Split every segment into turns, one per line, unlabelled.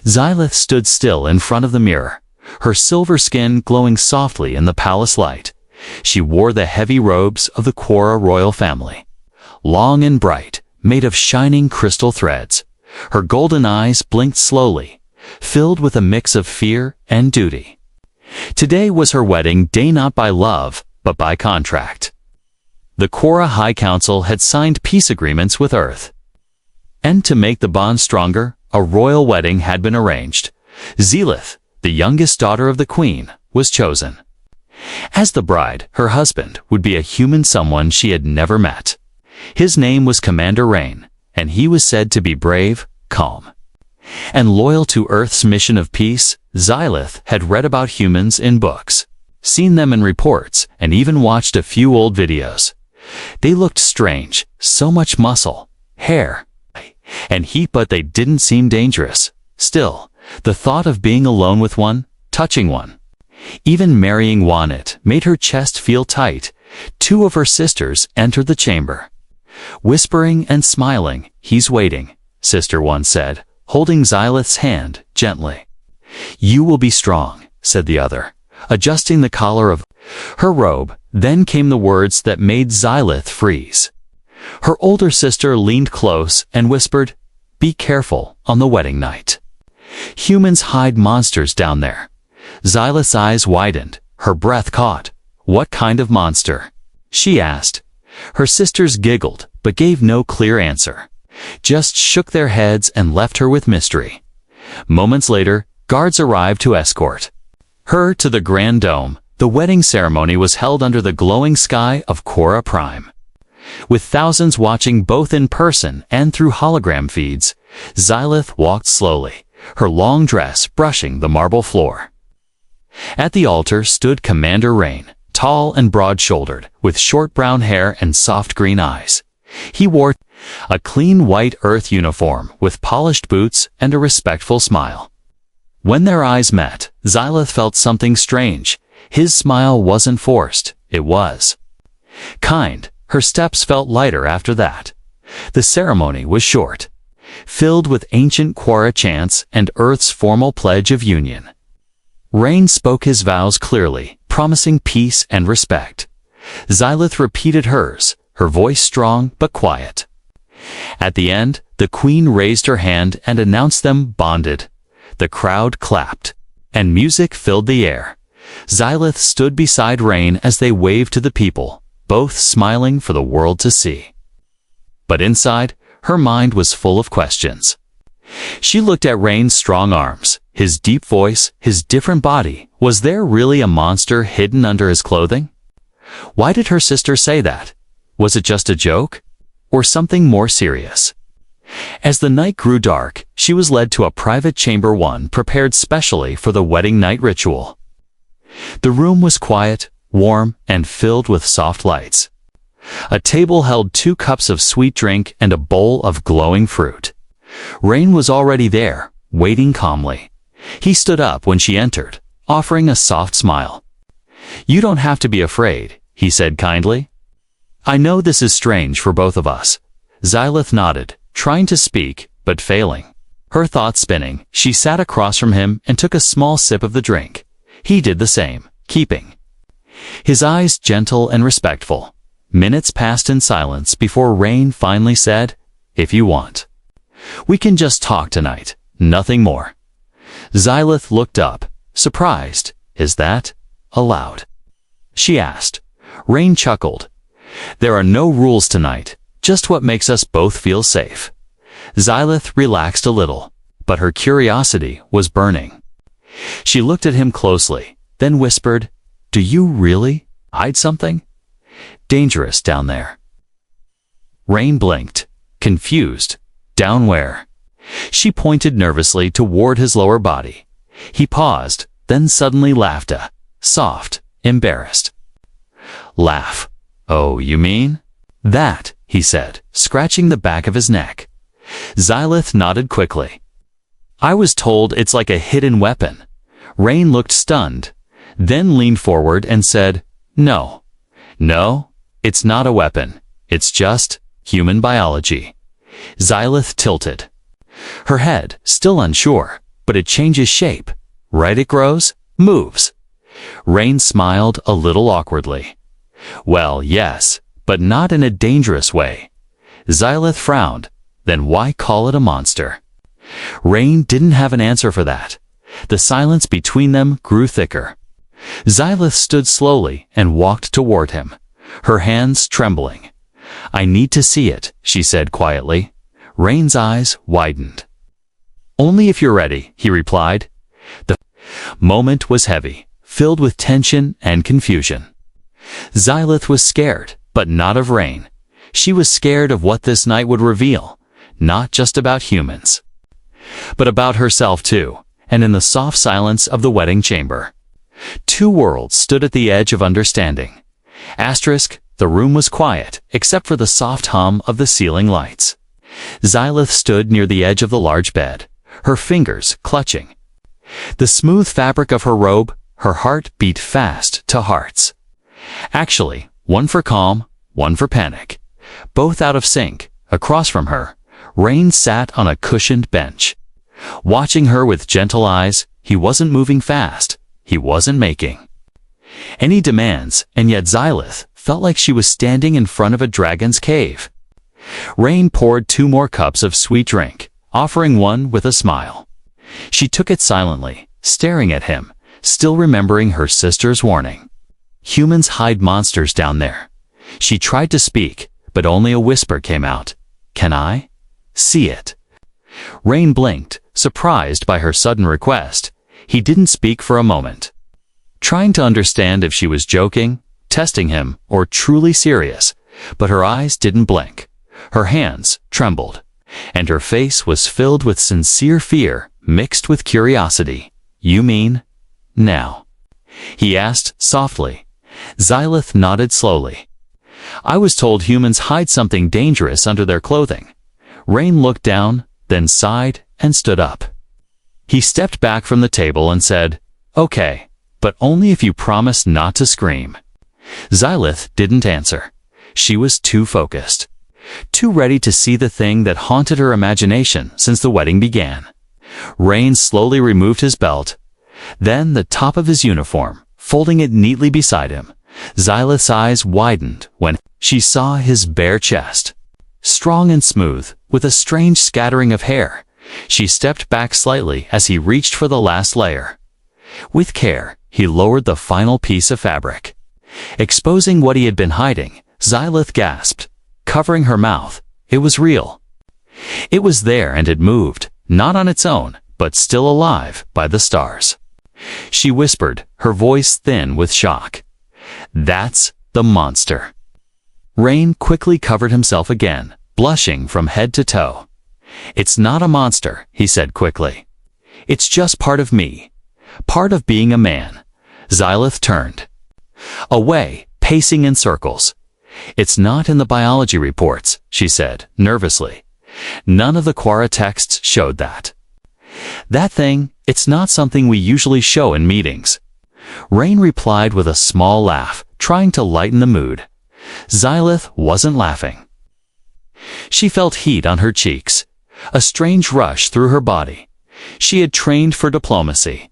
Xylith stood still in front of the mirror, her silver skin glowing softly in the palace light. She wore the heavy robes of the Quora royal family, long and bright, made of shining crystal threads. Her golden eyes blinked slowly, filled with a mix of fear and duty. Today was her wedding day, not by love, but by contract. The Quora High Council had signed peace agreements with Earth. And to make the bond stronger, a royal wedding had been arranged. Xylith, the youngest daughter of the Queen, was chosen. As the bride, her husband would be a human, someone she had never met. His name was Commander Rain, and he was said to be brave, calm, and loyal to Earth's mission of peace. Xylith had read about humans in books, seen them in reports, and even watched a few old videos. They looked strange, so much muscle, hair, and heat, but they didn't seem dangerous. Still, the thought of being alone with one, touching one, even marrying one, it made her chest feel tight. Two of her sisters entered the chamber, whispering and smiling. "He's waiting," Sister One said, holding Xylith's hand gently. "You will be strong," said the other, adjusting the collar of her robe. Then came the words that made Xylith freeze. Her older sister leaned close and whispered, "Be careful on the wedding night. Humans hide monsters down there." Xylith's eyes widened, her breath caught. "What kind of monster?" she asked. Her sisters giggled, but gave no clear answer, just shook their heads and left her with mystery. Moments later, guards arrived to escort her to the Grand Dome. The wedding ceremony was held under the glowing sky of Quora Prime, with thousands watching both in person and through hologram feeds. Xylith walked slowly, her long dress brushing the marble floor. At the altar stood Commander Rain, tall and broad-shouldered, with short brown hair and soft green eyes. He wore a clean white Earth uniform with polished boots and a respectful smile. When their eyes met, Xylith felt something strange. His smile wasn't forced, it was kind. Her steps felt lighter after that. The ceremony was short, filled with ancient Quora chants and Earth's formal pledge of union. Rain spoke his vows clearly, promising peace and respect. Xylith repeated hers, her voice strong but quiet. At the end, the Queen raised her hand and announced them bonded. The crowd clapped, and music filled the air. Xylith stood beside Rain as they waved to the people, both smiling for the world to see. But inside, her mind was full of questions. She looked at Rain's strong arms, his deep voice, his different body. Was there really a monster hidden under his clothing? Why did her sister say that? Was it just a joke? Or something more serious? As the night grew dark, she was led to a private chamber, one prepared specially for the wedding night ritual. The room was quiet, warm, and filled with soft lights. A table held 2 cups of sweet drink and a bowl of glowing fruit. Rain was already there, waiting calmly. He stood up when she entered, offering a soft smile. "You don't have to be afraid," he said kindly. "I know this is strange for both of us." Xylith nodded, trying to speak, but failing. Her thoughts spinning, she sat across from him and took a small sip of the drink. He did the same, keeping his eyes gentle and respectful. Minutes passed in silence before Rain finally said, "If you want, we can just talk tonight, nothing more." Xylith looked up, surprised. "Is that allowed?" she asked. Rain chuckled. "There are no rules tonight, just what makes us both feel safe." Xylith relaxed a little, but her curiosity was burning. She looked at him closely, then whispered, "Do you really hide something dangerous down there?" Rain blinked, confused. "Down where?" She pointed nervously toward his lower body. He paused, then suddenly laughed a soft, embarrassed laugh. "Oh, you mean that?" he said, scratching the back of his neck. Xylith nodded quickly. "I was told it's like a hidden weapon." Rain looked stunned, then leaned forward and said, No, it's not a weapon. It's just human biology." Xylith tilted her head, still unsure. but it changes shape. Right, it grows, moves. Rain smiled a little awkwardly. Well, yes, but not in a dangerous way. Xylith frowned. Then why call it a monster? Rain didn't have an answer for that. The silence between them grew thicker. Xylith stood slowly and walked toward him, her hands trembling. I need to see it, she said quietly. Rain's eyes widened. Only if you're ready, he replied. The moment was heavy, filled with tension and confusion. Xylith was scared, but not of Rain. She was scared of what this night would reveal, not just about humans, but about herself too, and in the soft silence of the wedding chamber. Two worlds stood at the edge of understanding. The room was quiet, except for the soft hum of the ceiling lights. Xylith stood near the edge of the large bed, her fingers clutching the smooth fabric of her robe. Her heart beat fast to hearts. Actually, one for calm, one for panic. Both out of sync. Across from her, Rain sat on a cushioned bench. Watching her with gentle eyes, he wasn't moving fast. He wasn't making any demands, and yet Xylith felt like she was standing in front of a dragon's cave. Rain poured 2 more cups of sweet drink, offering one with a smile. She took it silently, staring at him, still remembering her sister's warning. Humans hide monsters down there. She tried to speak, but only a whisper came out. Can I see it? Rain blinked, surprised by her sudden request. He didn't speak for a moment, trying to understand if she was joking, testing him, or truly serious, but her eyes didn't blink. Her hands trembled, and her face was filled with sincere fear mixed with curiosity. You mean now? He asked softly. Xylith nodded slowly. I was told humans hide something dangerous under their clothing. Rain looked down, then sighed and stood up. He stepped back from the table and said, Okay, but only if you promise not to scream. Xylith didn't answer. She was too focused, too ready to see the thing that haunted her imagination since the wedding began. Rain slowly removed his belt, then the top of his uniform, folding it neatly beside him. Xylith's eyes widened when she saw his bare chest, strong and smooth, with a strange scattering of hair. She stepped back slightly as he reached for the last layer. With care, he lowered the final piece of fabric, exposing what he had been hiding. Xylith gasped, covering her mouth. It was real. It was there and had moved, not on its own, but still alive by the stars. She whispered, her voice thin with shock. That's the monster. Rain quickly covered himself again, blushing from head to toe. It's not a monster, he said quickly. It's just part of me. Part of being a man. Xylith turned away, pacing in circles. It's not in the biology reports, she said, nervously. None of the Quara texts showed that. That thing, it's not something we usually show in meetings. Rain replied with a small laugh, trying to lighten the mood. Xylith wasn't laughing. She felt heat on her cheeks, a strange rush through her body. She had trained for diplomacy,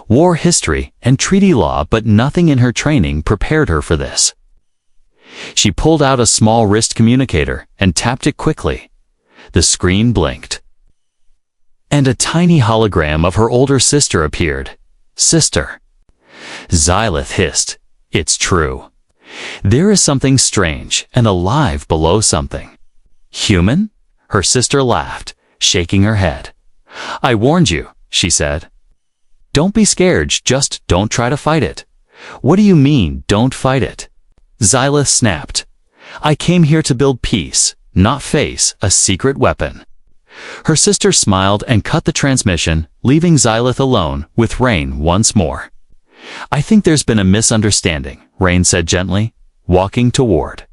war history, and treaty law, but nothing in her training prepared her for this. She pulled out a small wrist communicator and tapped it quickly. The screen blinked, and a tiny hologram of her older sister appeared. Sister. Xylith hissed. It's true. There is something strange and alive below something. Human? Her sister laughed, shaking her head. I warned you, she said. Don't be scared, just don't try to fight it. What do you mean, don't fight it? Xylith snapped. I came here to build peace, not face a secret weapon. Her sister smiled and cut the transmission, leaving Xylith alone with Rain once more. I think there's been a misunderstanding, Rain said gently, walking toward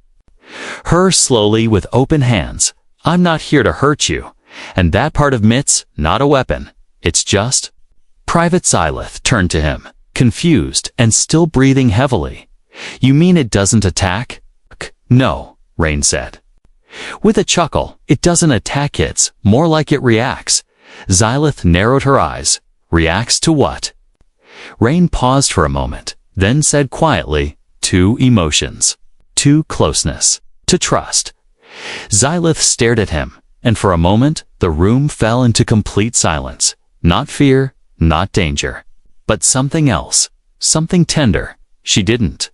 her slowly with open hands. I'm not here to hurt you, and that part of Mit's not a weapon. It's just... Private Xylith turned to him, confused and still breathing heavily. You mean it doesn't attack? No, Rain said. With a chuckle, it doesn't attack, it's more like it reacts. Xylith narrowed her eyes. Reacts to what? Rain paused for a moment, then said quietly, to emotions, to closeness, to trust. Xylith stared at him, and for a moment the room fell into complete silence. Not fear, not danger, but something else, something tender. She didn't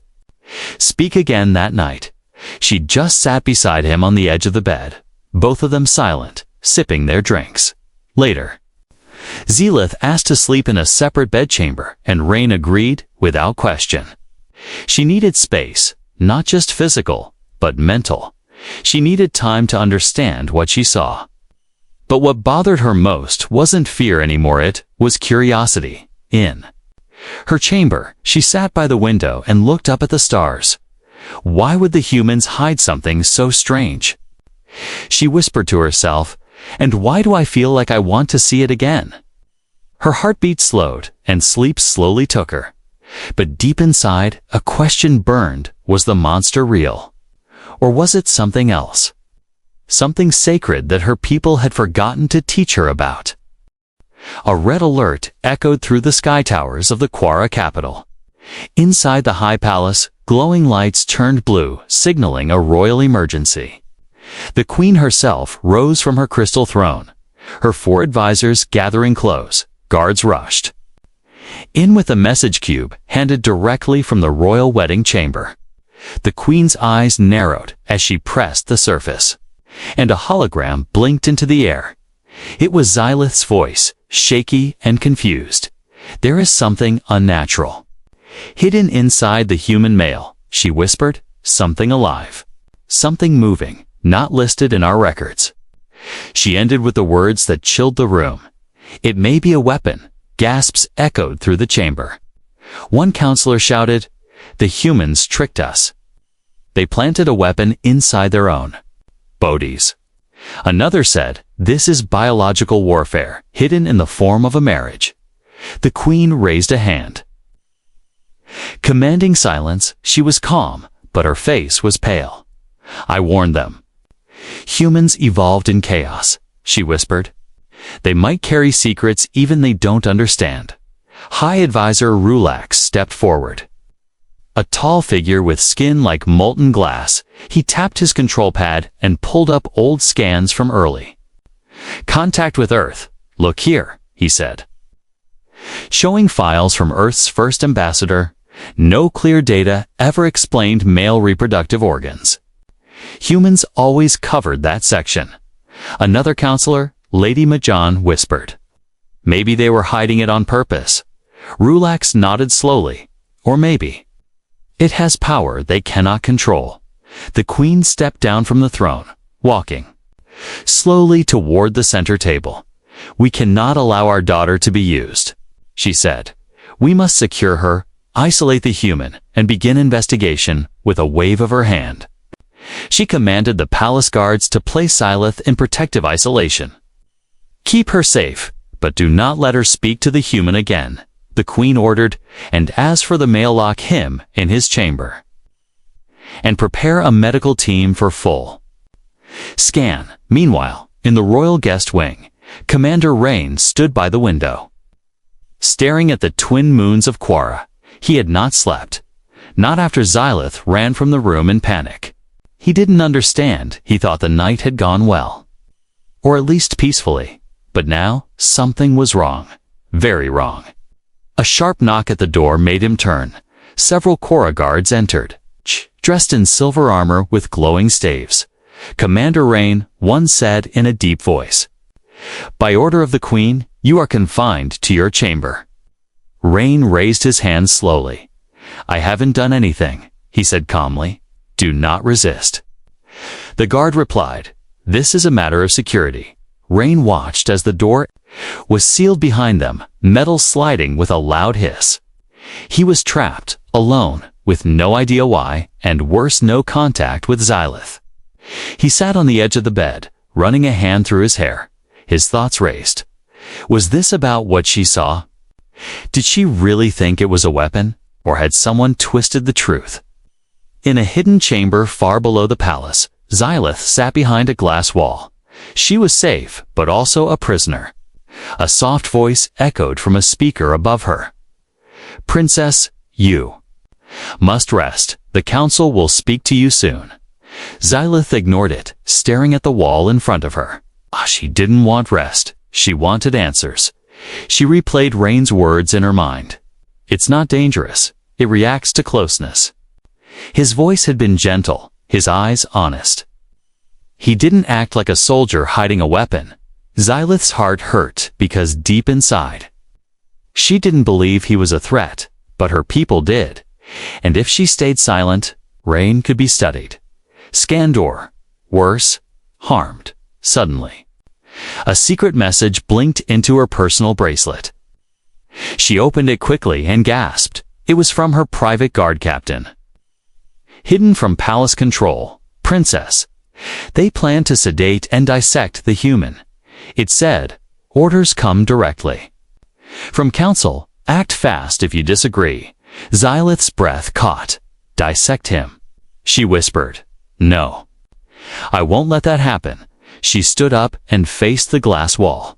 speak again that night. She just sat beside him on the edge of the bed, both of them silent, sipping their drinks. Later, Xylith asked to sleep in a separate bedchamber, and Rain agreed without question. She needed space, not just physical, but mental. She needed time to understand what she saw. But what bothered her most wasn't fear anymore, it was curiosity. In her chamber, she sat by the window and looked up at the stars. Why would the humans hide something so strange? She whispered to herself, and why do I feel like I want to see it again? Her heartbeat slowed, and sleep slowly took her. But deep inside, a question burned. Was the monster real? Or was it something else? Something sacred that her people had forgotten to teach her about. A red alert echoed through the sky towers of the Quara capital. Inside the high palace, glowing lights turned blue, signaling a royal emergency. The queen herself rose from her crystal throne. Her 4 advisors gathering close, guards rushed in with a message cube handed directly from the royal wedding chamber. The queen's eyes narrowed as she pressed the surface, and a hologram blinked into the air. It was Xylith's voice, shaky and confused. There is something unnatural hidden inside the human male, she whispered. Something alive. Something moving, not listed in our records. She ended with the words that chilled the room. It may be a weapon. Gasps echoed through the chamber. One counselor shouted, "The humans tricked us. They planted a weapon inside their own bodies." Another said, "This is biological warfare, hidden in the form of a marriage." The queen raised a hand, commanding silence. She was calm, but her face was pale. "I warned them. Humans evolved in chaos," she whispered. "They might carry secrets even they don't understand." High Advisor Rulax stepped forward. A tall figure with skin like molten glass, he tapped his control pad and pulled up old scans from early contact with Earth. "Look here," he said, showing files from Earth's first ambassador. No clear data ever explained male reproductive organs. Humans always covered that section. Another counselor, Lady Majan, whispered, "Maybe they were hiding it on purpose." Rulax nodded slowly. "Or maybe it has power they cannot control." The queen stepped down from the throne, walking slowly toward the center table. "We cannot allow our daughter to be used," she said. "We must secure her, isolate the human, and begin investigation." With a wave of her hand, she commanded the palace guards to place Xylith in protective isolation. "Keep her safe, but do not let her speak to the human again," the queen ordered, "and as for the male, lock him in his chamber. And prepare a medical team for full scan." Meanwhile, in the royal guest wing, Commander Rain stood by the window, staring at the twin moons of Quara. He had not slept. Not after Xylith ran from the room in panic. He didn't understand. He thought the night had gone well, or at least peacefully. But now, something was wrong. Very wrong. A sharp knock at the door made him turn. Several Quara guards entered, dressed in silver armor with glowing staves. "Commander Rain," one said in a deep voice, "by order of the queen, you are confined to your chamber." Rain raised his hand slowly. "I haven't done anything," he said calmly. "Do not resist." The guard replied, "This is a matter of security." Rain watched as the door was sealed behind them, metal sliding with a loud hiss. He was trapped, alone, with no idea why, and worse, no contact with Xylith. He sat on the edge of the bed, running a hand through his hair. His thoughts raced. Was this about what she saw? Did she really think it was a weapon, or had someone twisted the truth? In a hidden chamber far below the palace, Xylith sat behind a glass wall. She was safe, but also a prisoner. A soft voice echoed from a speaker above her. "Princess, you must rest. The council will speak to you soon." Xylith ignored it, staring at the wall in front of her. She didn't want rest. She wanted answers. She replayed Rain's words in her mind. "It's not dangerous. It reacts to closeness." His voice had been gentle, his eyes honest. He didn't act like a soldier hiding a weapon. Xylith's heart hurt because deep inside, she didn't believe he was a threat, but her people did. And if she stayed silent, Rain could be studied. Scanned or, worse, harmed. Suddenly, a secret message blinked into her personal bracelet. She opened it quickly and gasped. It was from her private guard captain. "Hidden from palace control, Princess. They plan to sedate and dissect the human." It said, "Orders come directly from council. Act fast if you disagree." Xylith's breath caught. "Dissect him," she whispered. "No. I won't let that happen." She stood up and faced the glass wall.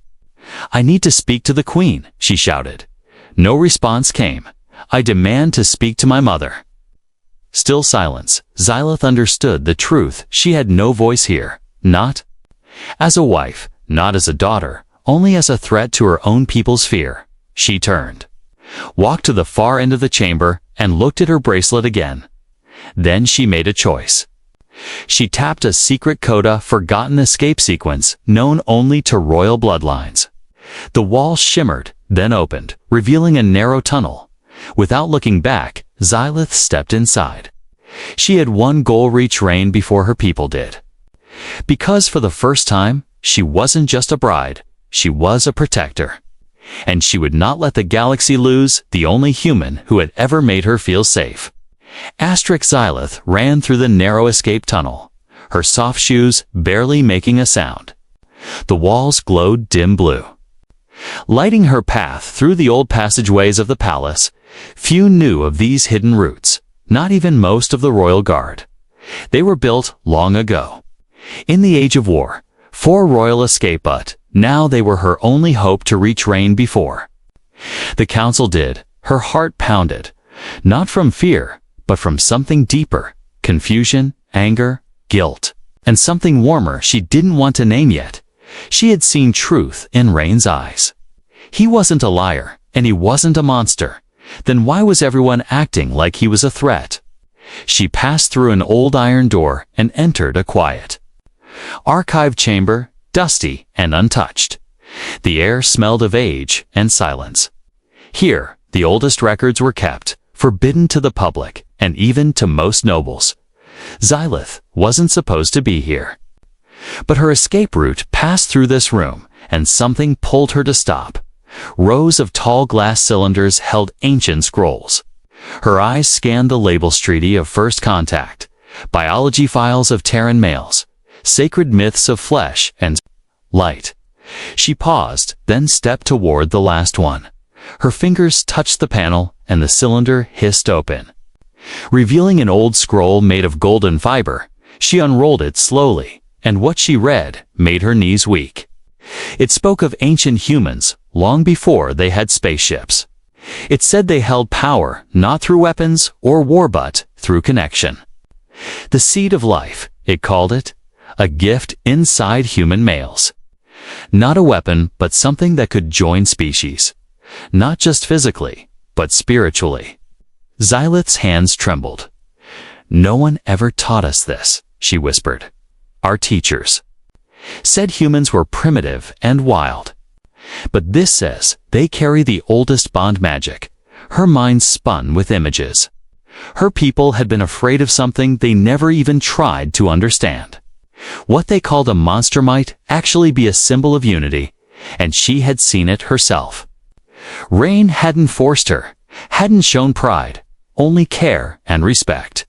"I need to speak to the queen," she shouted. No response came. "I demand to speak to my mother." Still silence. Xylith understood the truth. She had no voice here. Not as a wife, not as a daughter, only as a threat to her own people's fear. She turned, walked to the far end of the chamber, and looked at her bracelet again. Then she made a choice. She tapped a secret coda forgotten escape sequence known only to royal bloodlines. The wall shimmered, then opened, revealing a narrow tunnel. Without looking back, Xylith stepped inside. She had one goal: reach Rain before her people did. Because for the first time, she wasn't just a bride, she was a protector. And she would not let the galaxy lose the only human who had ever made her feel safe. Xylith ran through the narrow escape tunnel, her soft shoes barely making a sound. The walls glowed dim blue, lighting her path through the old passageways of the palace. Few knew of these hidden routes, not even most of the royal guard. They were built long ago, in the age of war, for royal escape, but now they were her only hope to reach Rain before the council did. Her heart pounded, not from fear, but from something deeper: confusion, anger, guilt, and something warmer she didn't want to name yet. She had seen truth in Rain's eyes. He wasn't a liar, and he wasn't a monster. Then why was everyone acting like he was a threat? She passed through an old iron door and entered a quiet archive chamber, dusty and untouched. The air smelled of age and silence. Here, the oldest records were kept, forbidden to the public and even to most nobles. Xylith wasn't supposed to be here. But her escape route passed through this room, and something pulled her to stop. Rows of tall glass cylinders held ancient scrolls. Her eyes scanned the labels: treaty of first contact, biology files of Terran males, sacred myths of flesh and light. She paused, then stepped toward the last one. Her fingers touched the panel, and the cylinder hissed open, revealing an old scroll made of golden fiber. She unrolled it slowly, and what she read made her knees weak. It spoke of ancient humans, long before they had spaceships. It said they held power not through weapons or war but through connection. The seed of life, it called it, a gift inside human males. Not a weapon, but something that could join species. Not just physically, but spiritually. Xylith's hands trembled. "No one ever taught us this," she whispered. "Our teachers said humans were primitive and wild. But this says they carry the oldest bond magic." Her mind spun with images. Her people had been afraid of something they never even tried to understand. What they called a monster might actually be a symbol of unity, and she had seen it herself. Rain hadn't forced her, hadn't shown pride, only care and respect.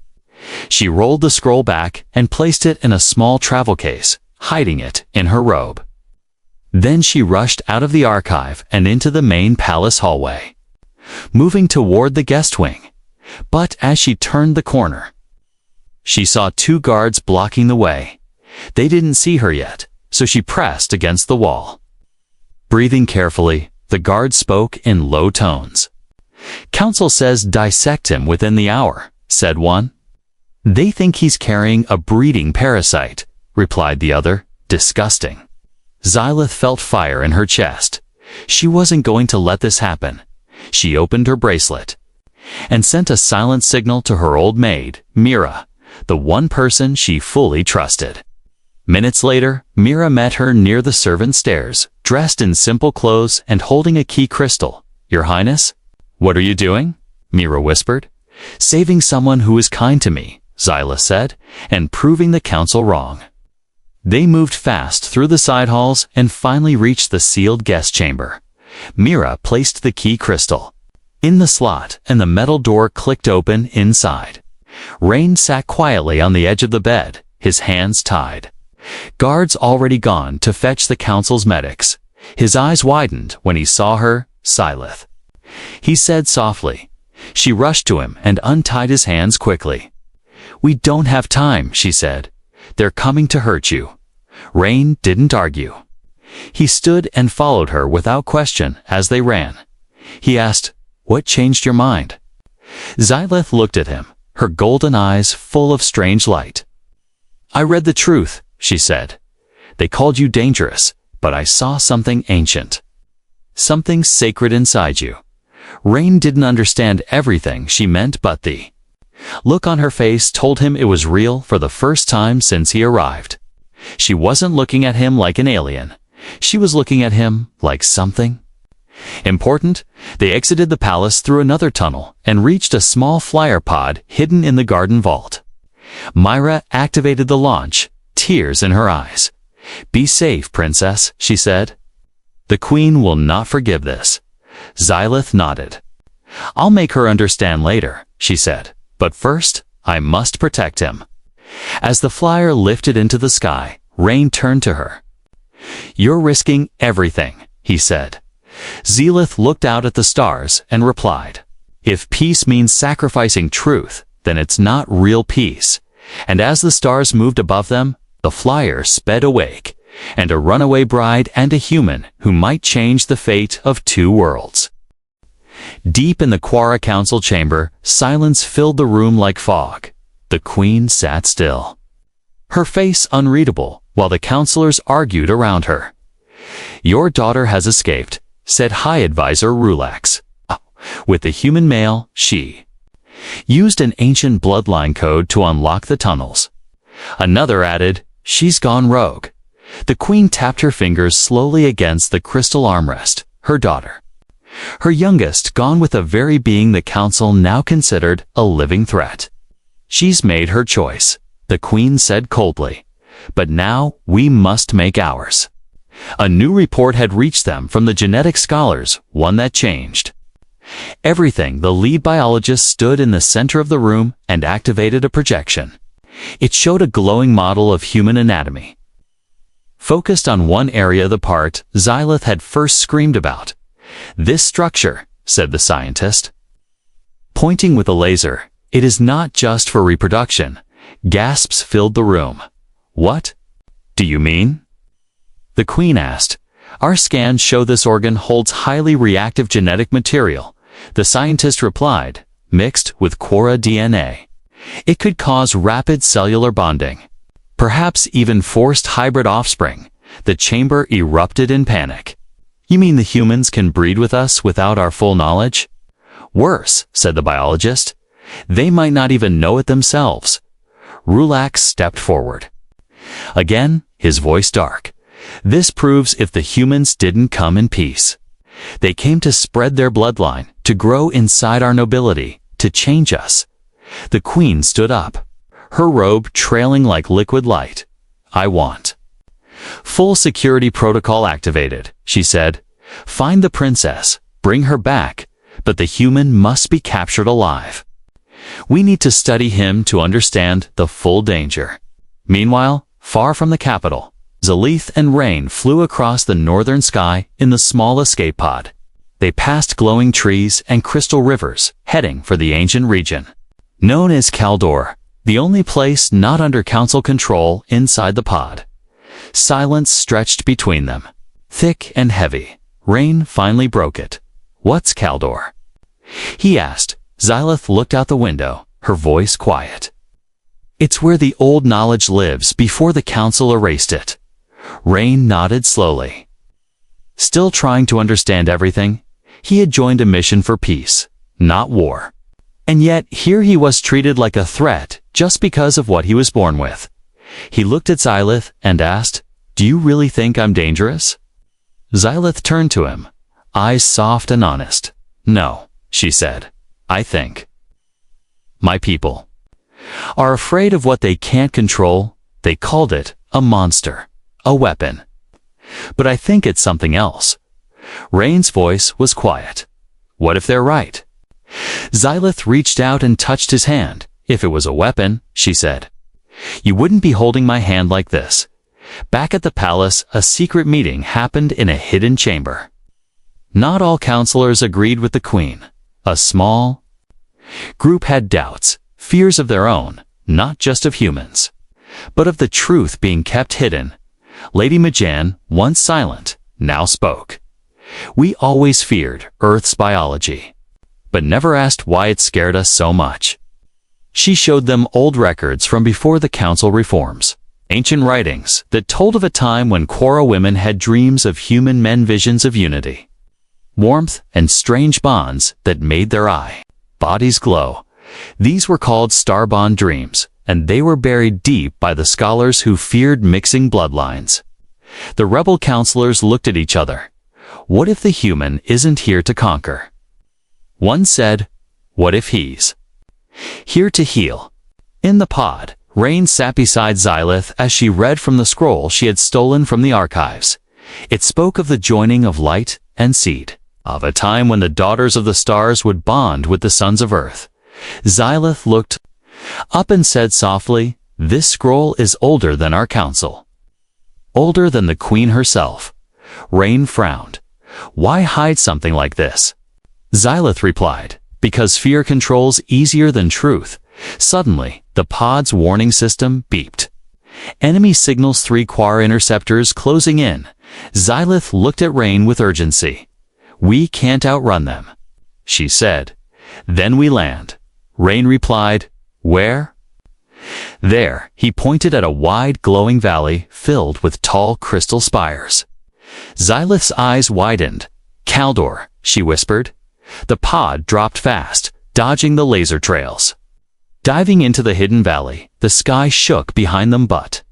She rolled the scroll back and placed it in a small travel case, hiding it in her robe. Then she rushed out of the archive and into the main palace hallway, moving toward the guest wing. But as she turned the corner, she saw two guards blocking the way. They didn't see her yet, so she pressed against the wall. Breathing carefully, the guard spoke in low tones. "Council says dissect him within the hour," said one. "They think he's carrying a breeding parasite," replied the other. "Disgusting." Xylith felt fire in her chest. She wasn't going to let this happen. She opened her bracelet and sent a silent signal to her old maid, Mira, the one person she fully trusted. Minutes later, Mira met her near the servant stairs, dressed in simple clothes and holding a key crystal. "Your Highness?" "What are you doing?" Mira whispered. "Saving someone who is kind to me," Xylith said, "and proving the council wrong." They moved fast through the side halls and finally reached the sealed guest chamber. Mira placed the key crystal in the slot and the metal door clicked open inside. Rain sat quietly on the edge of the bed, his hands tied. Guards already gone to fetch the council's medics. His eyes widened when he saw her, Xylith. He said softly. She rushed to him and untied his hands quickly. "We don't have time," she said. "They're coming to hurt you." Rain didn't argue. He stood and followed her without question as they ran. He asked, "What changed your mind?" Xylith looked at him, her golden eyes full of strange light. "I read the truth," she said. "They called you dangerous, but I saw something ancient. Something sacred inside you." Rain didn't understand everything she meant, but the look on her face told him it was real for the first time since he arrived. She wasn't looking at him like an alien. She was looking at him like something important. They exited the palace through another tunnel and reached a small flyer pod hidden in the garden vault. Myra activated the launch, tears in her eyes. "Be safe, princess," she said. "The queen will not forgive this." Xylith nodded. "I'll make her understand later," she said. "But first, I must protect him." As the flyer lifted into the sky, Rain turned to her. "You're risking everything," he said. Xylith looked out at the stars and replied, "If peace means sacrificing truth, then it's not real peace." And as the stars moved above them, the flyer sped awake, and a runaway bride and a human who might change the fate of two worlds. Deep in the Quara Council chamber, silence filled the room like fog. The queen sat still, her face unreadable, while the counselors argued around her. "Your daughter has escaped," said High Advisor Rulax. "With the human male, she used an ancient bloodline code to unlock the tunnels." Another added, "She's gone rogue." The queen tapped her fingers slowly against the crystal armrest. Her daughter, her youngest, gone with a very being the council now considered a living threat. "She's made her choice," the queen said coldly. "But now we must make ours." A new report had reached them from the genetic scholars, one that changed everything. The lead biologist stood in the center of the room and activated a projection. It showed a glowing model of human anatomy, focused on one area of the part Xylith had first screamed about. "This structure," said the scientist, pointing with a laser, "it is not just for reproduction." Gasps filled the room. "What do you mean?" the queen asked. "Our scans show this organ holds highly reactive genetic material," the scientist replied, "mixed with Quora DNA. It could cause rapid cellular bonding, perhaps even forced hybrid offspring." The chamber erupted in panic. "You mean the humans can breed with us without our full knowledge?" "Worse," said the biologist. "They might not even know it themselves." Rulax stepped forward. Again, his voice dark. "This proves if the humans didn't come in peace. They came to spread their bloodline, to grow inside our nobility, to change us." The queen stood up, her robe trailing like liquid light. "I want full security protocol activated," she said. "Find the princess, bring her back, but the human must be captured alive. We need to study him to understand the full danger." Meanwhile, far from the capital, Xylith and Rain flew across the northern sky in the small escape pod. They passed glowing trees and crystal rivers, heading for the ancient region known as Kaldor, the only place not under council control inside the pod. Silence stretched between them, thick and heavy. Rain finally broke it. "What's Kaldor?" he asked. Xylith looked out the window, her voice quiet. "It's where the old knowledge lives before the council erased it." Rain nodded slowly. Still trying to understand everything, he had joined a mission for peace, not war. And yet here he was treated like a threat just because of what he was born with. He looked at Xylith and asked, "Do you really think I'm dangerous?" Xylith turned to him, eyes soft and honest. "No," she said. "I think my people are afraid of what they can't control." They called it a monster, a weapon. But I think it's something else. Rain's voice was quiet. "What if they're right?" Xylith reached out and touched his hand. "If it was a weapon," she said, "you wouldn't be holding my hand like this." Back at the palace, a secret meeting happened in a hidden chamber. Not all counselors agreed with the queen. A small group had doubts, fears of their own, not just of humans, but of the truth being kept hidden. Lady Majan, once silent, now spoke. "We always feared Earth's biology, but never asked why it scared us so much." She showed them old records from before the council reforms, ancient writings that told of a time when Quora women had dreams of human men, visions of unity, warmth, and strange bonds that made their bodies glow. These were called starbond dreams, and they were buried deep by the scholars who feared mixing bloodlines. The rebel counselors looked at each other. What if the human isn't here to conquer? One said, what if he's here to heal? In the pod, Rain sat beside Xylith as she read from the scroll she had stolen from the archives. It spoke of the joining of light and seed, of a time when the daughters of the stars would bond with the sons of Earth. Xylith looked up and said softly, "This scroll is older than our council. Older than the queen herself." Rain frowned. "Why hide something like this?" Xylith replied, "Because fear controls easier than truth." Suddenly, the pod's warning system beeped. Enemy signals, 3 Quara interceptors closing in. Xylith looked at Rain with urgency. "We can't outrun them," she said. "Then we land." Rain replied, "Where?" "There." He pointed at a wide, glowing valley filled with tall crystal spires. Xylith's eyes widened. "Kaldor," she whispered. The pod dropped fast, dodging the laser trails. Diving into the hidden valley, the sky shook behind them, but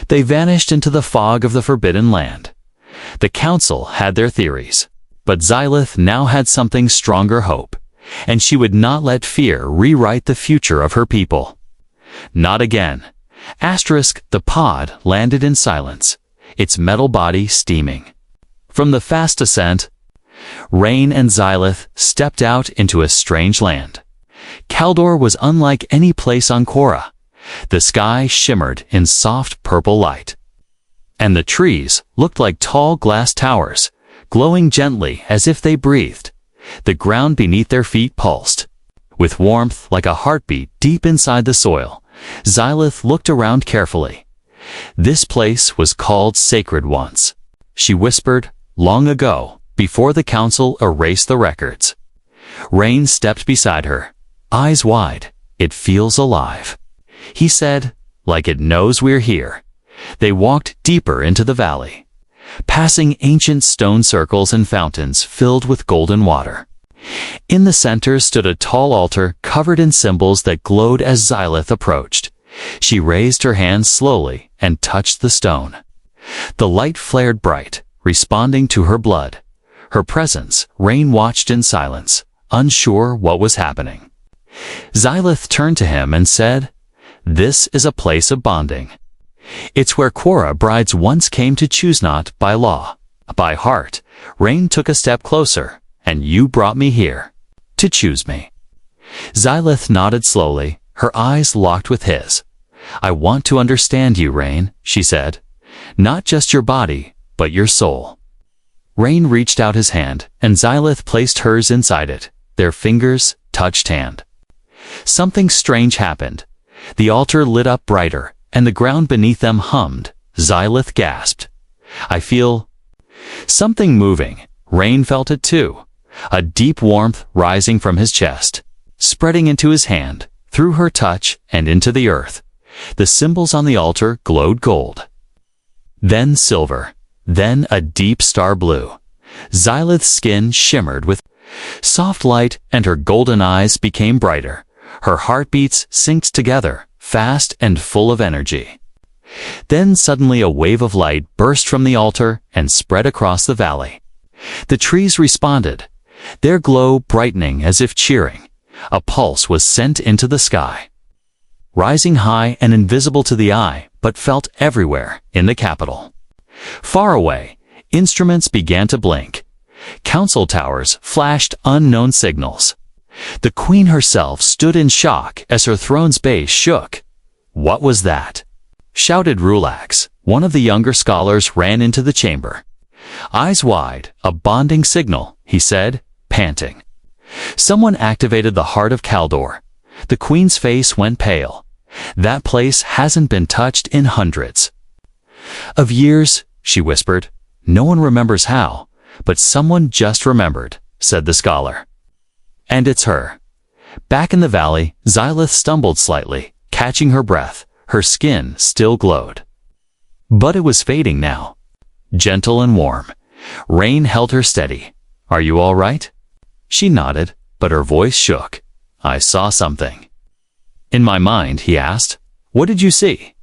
they vanished into the fog of the Forbidden Land. The council had their theories, but Xylith now had something stronger: hope, and she would not let fear rewrite the future of her people. Not again. The pod landed in silence, its metal body steaming. From the fast ascent, Rain and Xylith stepped out into a strange land. Kaldor was unlike any place on Quora. The sky shimmered in soft purple light, and the trees looked like tall glass towers, glowing gently as if they breathed. The ground beneath their feet pulsed with warmth like a heartbeat deep inside the soil. Xylith looked around carefully. "This place was called sacred once," she whispered, "long ago, before the council erased the records." Rain stepped beside her, eyes wide. "It feels alive," he said, "like it knows we're here." They walked deeper into the valley, passing ancient stone circles and fountains filled with golden water. In the center stood a tall altar covered in symbols that glowed as Xylith approached. She raised her hand slowly and touched the stone. The light flared bright, responding to her blood. Her presence, Rain watched in silence, unsure what was happening. Xylith turned to him and said, "This is a place of bonding. It's where Quora brides once came to choose, not by law, by heart." Rain took a step closer. "And you brought me here to choose me." Xylith nodded slowly, her eyes locked with his. "I want to understand you, Rain," she said. "Not just your body, but your soul." Rain reached out his hand, and Xylith placed hers inside it. Their fingers touched hand. Something strange happened. The altar lit up brighter, and the ground beneath them hummed. Xylith gasped. "I feel Something moving. Rain felt it too. A deep warmth rising from his chest, spreading into his hand, through her touch and into the earth. The symbols on the altar glowed gold. Then silver. Then a deep star blue. Xylith's skin shimmered with soft light and her golden eyes became brighter. Her heartbeats synced together, fast and full of energy. Then suddenly a wave of light burst from the altar and spread across the valley. The trees responded, their glow brightening as if cheering. A pulse was sent into the sky, rising high and invisible to the eye, but felt everywhere in the capital. Far away, instruments began to blink. Council towers flashed unknown signals. The queen herself stood in shock as her throne's base shook. "What was that?" shouted Rulax. One of the younger scholars ran into the chamber. Eyes wide, a bonding signal, he said, panting. Someone activated the heart of Kaldor. The queen's face went pale. "That place hasn't been touched in hundreds of years," she whispered. "No one remembers how, but someone just remembered," said the scholar. "And it's her." Back in the valley, Xylith stumbled slightly, catching her breath. Her skin still glowed, but it was fading now. Gentle and warm. Rain held her steady. "Are you all right?" She nodded, but her voice shook. "I saw something." "In my mind," he asked. "What did you see?"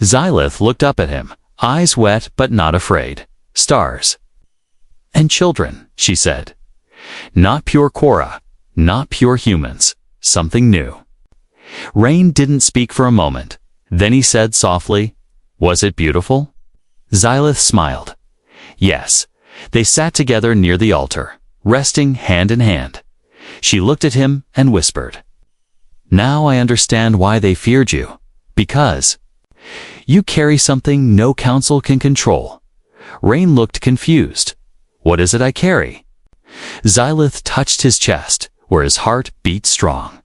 Xylith looked up at him, eyes wet but not afraid. "Stars. And children," she said. "Not pure Korra, not pure humans, something new." Rain didn't speak for a moment. Then he said softly, "Was it beautiful?" Xylith smiled. "Yes." They sat together near the altar, resting hand in hand. She looked at him and whispered, "Now I understand why they feared you. Because you carry something no council can control." Rain looked confused. "What is it I carry?" Xylith touched his chest, where his heart beat strong.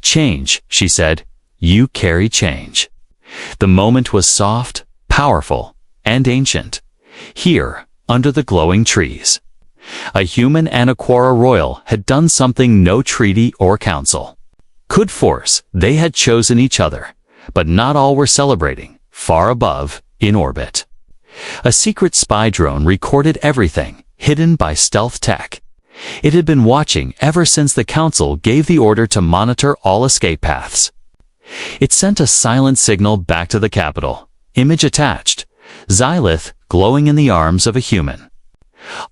"Change," she said. "You carry change." The moment was soft, powerful, and ancient. Here, under the glowing trees, a human and a Korra royal had done something no treaty or council could force. They had chosen each other, but not all were celebrating. Far above, in orbit, a secret spy drone recorded everything, hidden by stealth tech. It had been watching ever since the council gave the order to monitor all escape paths. It sent a silent signal back to the capital. Image attached. Xylith glowing in the arms of a human.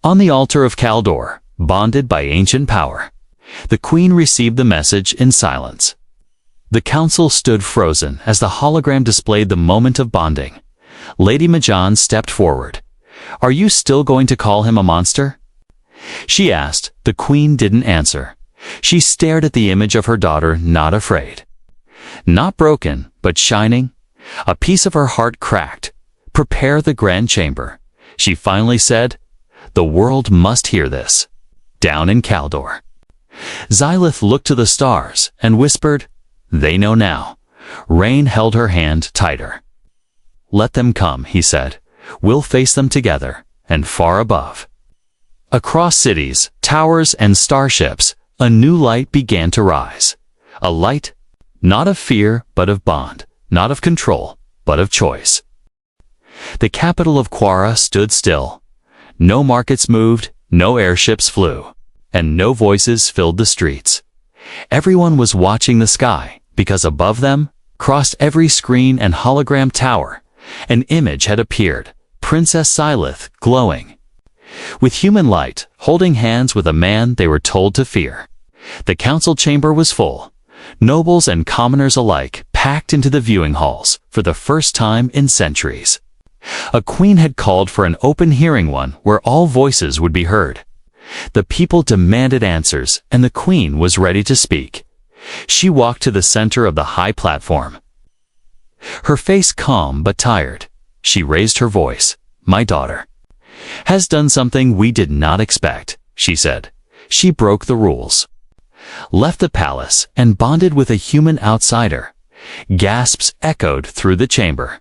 On the altar of Kaldor, bonded by ancient power. The queen received the message in silence. The council stood frozen as the hologram displayed the moment of bonding. Lady Majan stepped forward. "Are you still going to call him a monster?" she asked. The queen didn't answer. She stared at the image of her daughter, not afraid. Not broken, but shining. A piece of her heart cracked. "Prepare the grand chamber," she finally said. "The world must hear this." Down in Kaldor, Xylith looked to the stars and whispered, "They know now." Rain held her hand tighter. "Let them come," he said. "We'll face them together." And far above, across cities, towers, and starships, a new light began to rise. A light, not of fear, but of bond, not of control, but of choice. The capital of Korra stood still. No markets moved, no airships flew, and no voices filled the streets. Everyone was watching the sky, because above them, across every screen and hologram tower, an image had appeared, Princess Xylith, glowing with human light, holding hands with a man they were told to fear. The council chamber was full. Nobles and commoners alike packed into the viewing halls for the first time in centuries. A queen had called for an open hearing, one where all voices would be heard. The people demanded answers, and the queen was ready to speak. She walked to the center of the high platform, her face calm but tired. She raised her voice. "My daughter has done something we did not expect," she said. "She broke the rules, left the palace, and bonded with a human outsider." Gasps echoed through the chamber.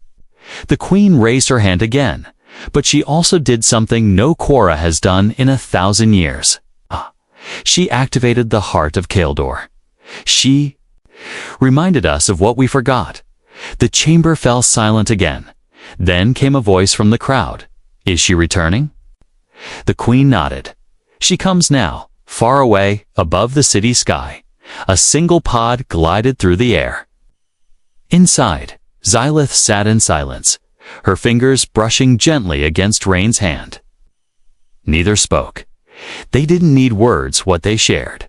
The queen raised her hand again. But she also did something no Quora has done in 1,000 years. She activated the heart of Kaldor. She reminded us of what we forgot. The chamber fell silent again. Then came a voice from the crowd. Is she returning? The queen nodded. She comes now, far away, above the city sky. A single pod glided through the air. Inside, Xylith sat in silence, her fingers brushing gently against Rain's hand. Neither spoke. They didn't need words. What they shared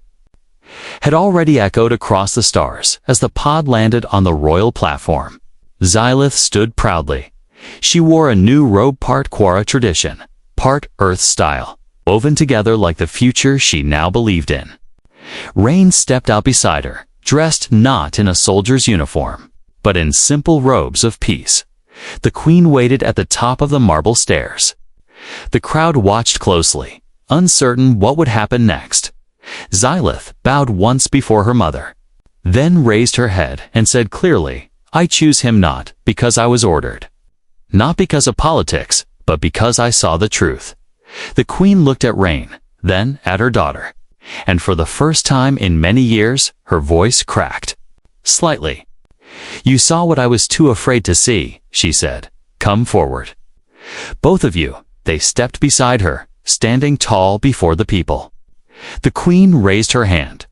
had already echoed across the stars as the pod landed on the royal platform. Xylith stood proudly. She wore a new robe, part Quora tradition, part Earth style, woven together like the future she now believed in. Rain stepped out beside her, dressed not in a soldier's uniform, but in simple robes of peace. The queen waited at the top of the marble stairs. The crowd watched closely, uncertain what would happen next. Xylith bowed once before her mother, then raised her head and said clearly, I choose him not because I was ordered. Not because of politics, but because I saw the truth. The queen looked at Rain, then at her daughter, and for the first time in many years, her voice cracked. Slightly. You saw what I was too afraid to see, she said. Come forward. Both of you. They stepped beside her, standing tall before the people. The queen raised her hand.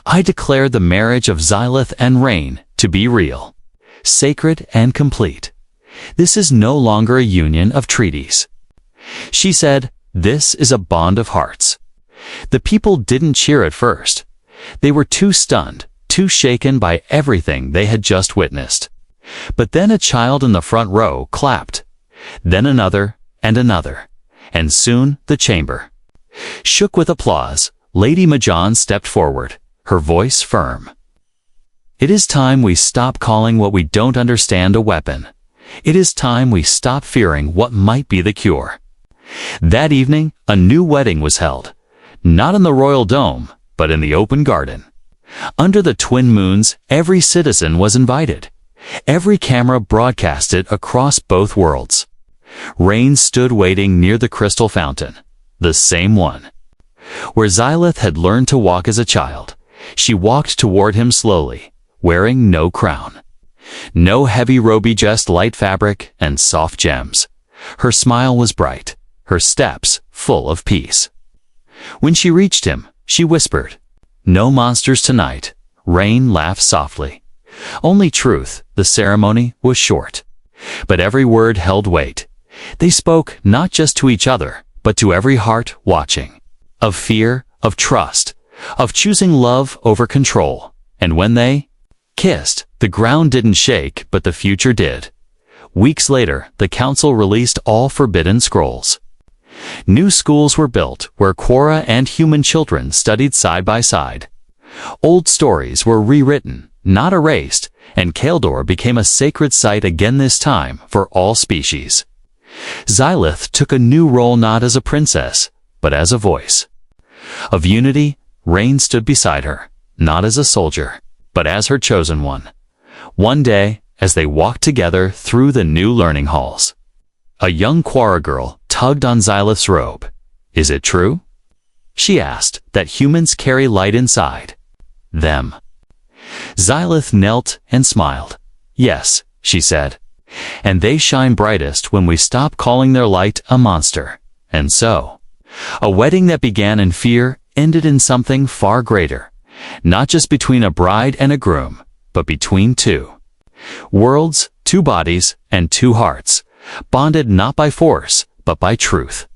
I declare the marriage of Xylith and Rain to be real, sacred and complete. This is no longer a union of treaties. She said, this is a bond of hearts. The people didn't cheer at first. They were too stunned, too shaken by everything they had just witnessed. But then a child in the front row clapped. Then another and another. And soon the chamber shook with applause. Lady Majan stepped forward, her voice firm. It is time we stop calling what we don't understand a weapon. It is time we stop fearing what might be the cure. That evening, a new wedding was held. Not in the royal dome, but in the open garden. Under the twin moons, every citizen was invited. Every camera broadcast it across both worlds. Rain stood waiting near the crystal fountain, the same one. Where Xylith had learned to walk as a child, she walked toward him slowly, wearing no crown. No heavy robe, just light fabric and soft gems. Her smile was bright, her steps full of peace. When she reached him, she whispered, No monsters tonight. Rain laughed softly. Only truth. The ceremony was short, but every word held weight. They spoke not just to each other, but to every heart watching. Of fear, of trust, of choosing love over control. And when they kissed, the ground didn't shake, but the future did. Weeks later, the council released all forbidden scrolls. New schools were built where Quora and human children studied side by side. Old stories were rewritten, not erased, and Kaldor became a sacred site again, this time for all species. Xylith took a new role, not as a princess, but as a voice. Of unity, Rain stood beside her, not as a soldier, but as her chosen one. One day, as they walked together through the new learning halls, a young Quora girl tugged on Xylith's robe. Is it true? She asked, that humans carry light inside them. Xylith knelt and smiled. Yes, she said. And they shine brightest when we stop calling their light a monster. And so, a wedding that began in fear ended in something far greater. Not just between a bride and a groom, but between two worlds, two bodies, and two hearts, bonded not by force, but by truth.